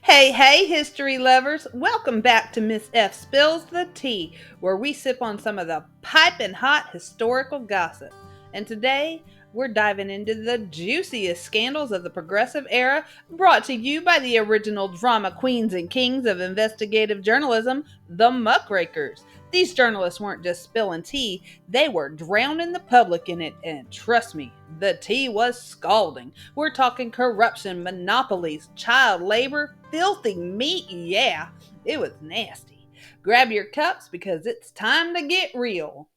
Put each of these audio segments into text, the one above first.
Hey, history lovers. Welcome back to Miss F Spills the Tea, where we sip on some of the piping hot historical gossip. And today, we're diving into the juiciest scandals of the progressive era, brought to you by the original drama queens and kings of investigative journalism, the Muckrakers. These journalists weren't just spilling tea, they were drowning the public in it, and trust me, the tea was scalding. We're talking corruption, monopolies, child labor, filthy meat. Yeah, it was nasty. Grab your cups because it's time to get real.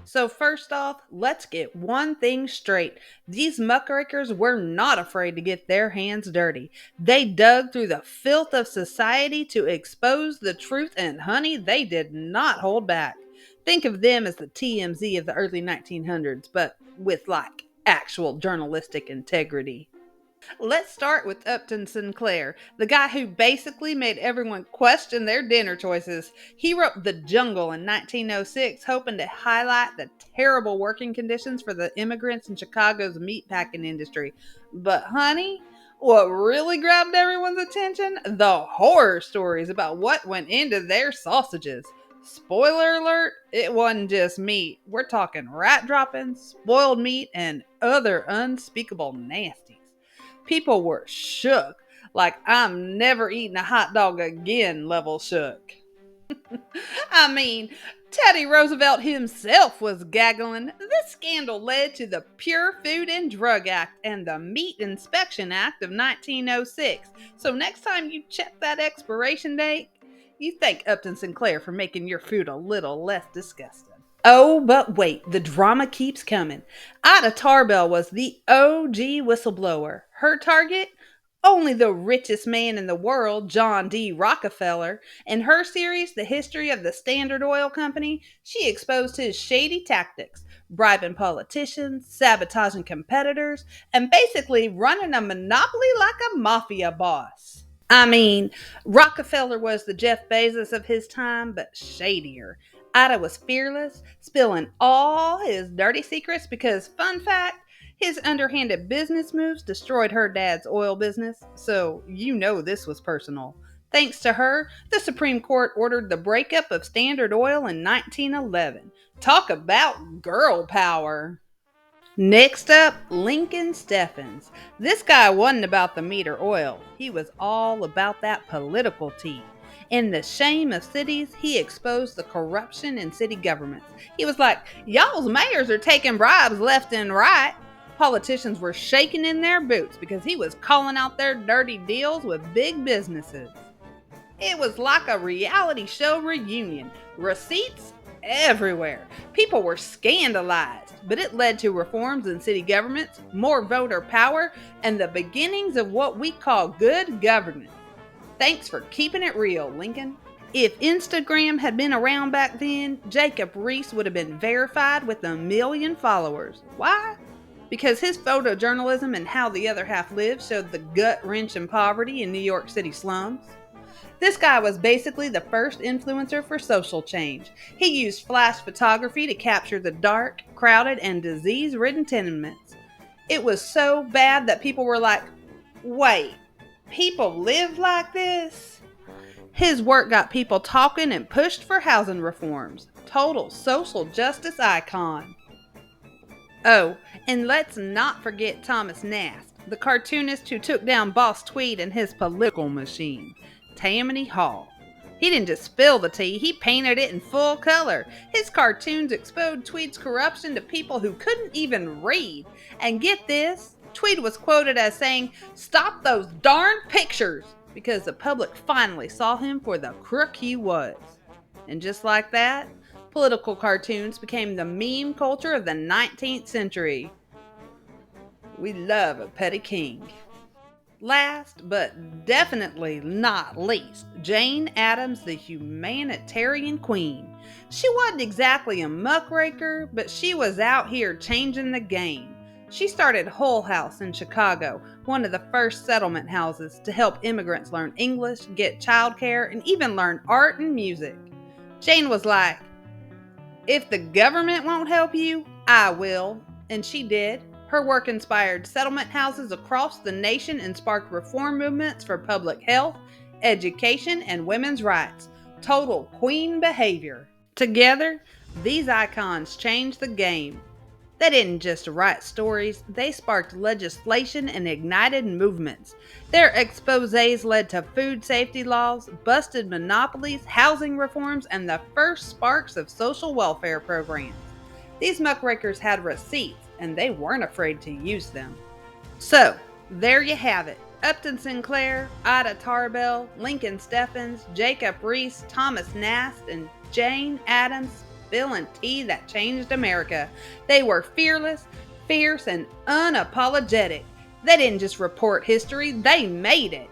So, first off, let's get one thing straight. These muckrakers were not afraid to get their hands dirty. They dug through the filth of society to expose the truth, and honey, they did not hold back. Think of them as the TMZ of the early 1900s, but with actual journalistic integrity. Let's start with Upton Sinclair, the guy who basically made everyone question their dinner choices. He wrote The Jungle in 1906, hoping to highlight the terrible working conditions for the immigrants in Chicago's meatpacking industry. But, honey, what really grabbed everyone's attention? The horror stories about what went into their sausages. Spoiler alert, it wasn't just meat. We're talking rat droppings, spoiled meat, and other unspeakable nasties. People were shook, like I'm never eating a hot dog again level shook. I mean, Teddy Roosevelt himself was gaggling. This scandal led to the Pure Food and Drug Act and the Meat Inspection Act of 1906. So next time you check that expiration date, you thank Upton Sinclair for making your food a little less disgusting. Oh, but wait, the drama keeps coming. Ida Tarbell was the OG whistleblower. Her target? Only the richest man in the world, John D. Rockefeller. In her series, The History of the Standard Oil Company, she exposed his shady tactics, bribing politicians, sabotaging competitors, and basically running a monopoly like a mafia boss. I mean, Rockefeller was the Jeff Bezos of his time, but shadier. Ida was fearless, spilling all his dirty secrets because, fun fact, his underhanded business moves destroyed her dad's oil business, so you know this was personal. Thanks to her, the Supreme Court ordered the breakup of Standard Oil in 1911. Talk about girl power. Next up, Lincoln Steffens. This guy wasn't about the meat or oil. He was all about that political tea. In The Shame of Cities, he exposed the corruption in city governments. He was like, y'all's mayors are taking bribes left and right. Politicians were shaking in their boots because he was calling out their dirty deals with big businesses. It was like a reality show reunion. Receipts everywhere. People were scandalized, but it led to reforms in city governments, more voter power, and the beginnings of what we call good governance. Thanks for keeping it real, Lincoln. If Instagram had been around back then, Jacob Riis would have been verified with 1 million followers. Why? Because his photojournalism and How the Other Half Lives showed the gut-wrenching poverty in New York City slums. This guy was basically the first influencer for social change. He used flash photography to capture the dark, crowded, and disease-ridden tenements. It was so bad that people were like, wait, people live like this? His work got people talking and pushed for housing reforms. Total social justice icon. Oh, and let's not forget Thomas Nast, the cartoonist who took down Boss Tweed and his political machine, Tammany Hall. He didn't just spill the tea, he painted it in full color. His cartoons exposed Tweed's corruption to people who couldn't even read. And get this, Tweed was quoted as saying, "Stop those darn pictures," because the public finally saw him for the crook he was. And just like that, political cartoons became the meme culture of the 19th century. We love a petty king. Last but definitely not least, Jane Addams, the humanitarian queen. She wasn't exactly a muckraker, but she was out here changing the game. She started Hull House in Chicago, one of the first settlement houses, to help immigrants learn English, get childcare, and even learn art and music. Jane was like, "If the government won't help you, I will." And she did. Her work inspired settlement houses across the nation and sparked reform movements for public health, education, and women's rights. Total queen behavior. Together, these icons changed the game. They didn't just write stories, they sparked legislation and ignited movements. Their exposés led to food safety laws, busted monopolies, housing reforms, and the first sparks of social welfare programs. These muckrakers had receipts, and they weren't afraid to use them. So, there you have it. Upton Sinclair, Ida Tarbell, Lincoln Steffens, Jacob Riis, Thomas Nast, and Jane Addams, Bill and T that changed America. They were fearless, fierce, and unapologetic. They didn't just report history, they made it.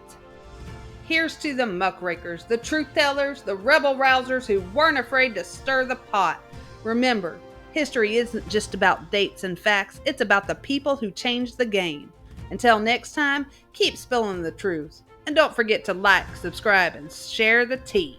Here's to the muckrakers, the truth tellers, the rebel rousers who weren't afraid to stir the pot. Remember, history isn't just about dates and facts, it's about the people who changed the game. Until next time, keep spilling the truth. And don't forget to like, subscribe, and share the tea.